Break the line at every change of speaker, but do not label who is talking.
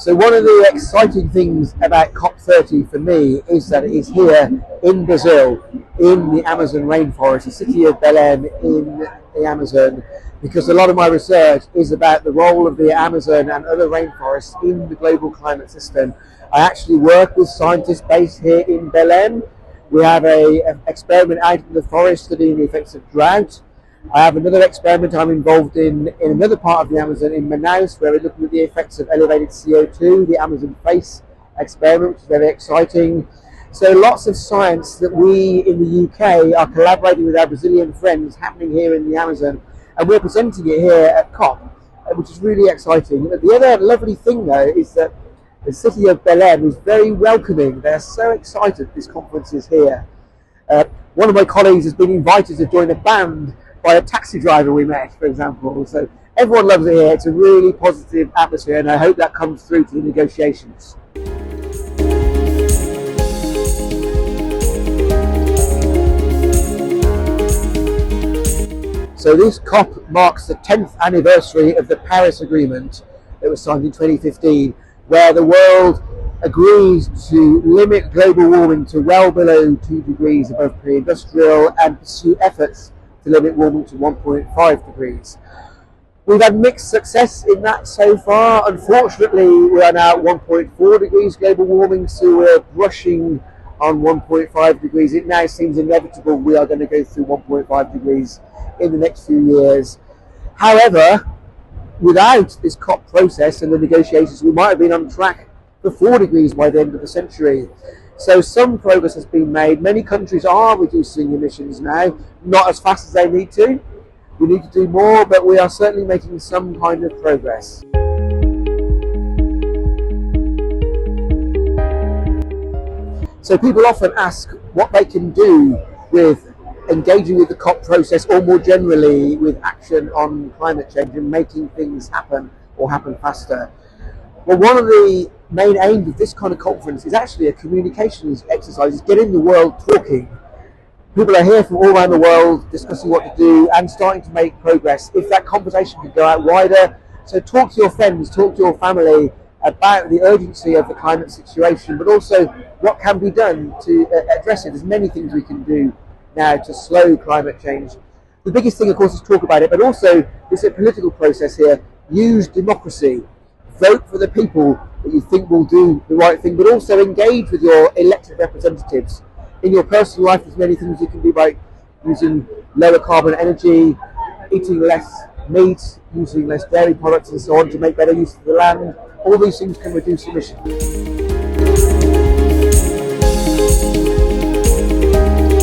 So one of the exciting things about COP30 for me is that it is here in Brazil, in the Amazon rainforest, the city of Belém in the Amazon, because a lot of my research is about the role of the Amazon and other rainforests in the global climate system. I actually work with scientists based here in Belém. We have an experiment out in the forest studying the effects of drought. I have another experiment I'm involved in another part of the Amazon in Manaus, where we're looking at the effects of elevated CO2, the Amazon FACE experiment, which is very exciting. So lots of science that we in the UK are collaborating with our Brazilian friends happening here in the Amazon, and we're presenting it here at COP, which is really exciting. But the other lovely thing though is that the city of Belém is very welcoming. They're so excited this conference is here. One of my colleagues has been invited to join a band by a taxi driver we met, for example. So everyone loves it here. It's a really positive atmosphere, and I hope that comes through to the negotiations. So this COP marks the 10th anniversary of the Paris Agreement that was signed in 2015, where the world agrees to limit global warming to well below 2 degrees above pre-industrial and pursue efforts to limit warming to 1.5 degrees. We've had mixed success in that so far. Unfortunately, we are now at 1.4 degrees global warming, so we're brushing on 1.5 degrees. It now seems inevitable we are going to go through 1.5 degrees in the next few years. However, without this COP process and the negotiations, we might have been on track for 4 degrees by the end of the century. So some progress has been made. Many countries are reducing emissions now, not as fast as they need to. We need to do more, but we are certainly making some kind of progress. So people often ask what they can do with engaging with the COP process, or more generally with action on climate change and making things happen or happen faster. Well, one of the main aims of this kind of conference is actually a communications exercise, is getting the world talking. People are here from all around the world discussing what to do and starting to make progress. If that conversation could go out wider, so talk to your friends, talk to your family about the urgency of the climate situation, but also what can be done to address it. There's many things we can do now to slow climate change. The biggest thing, of course, is talk about it, but also there's a political process here. Use democracy. Vote for the people that you think will do the right thing, but also engage with your elected representatives. In your personal life, there's many things you can do by using lower carbon energy, eating less meat, using less dairy products and so on to make better use of the land. All these things can reduce emissions.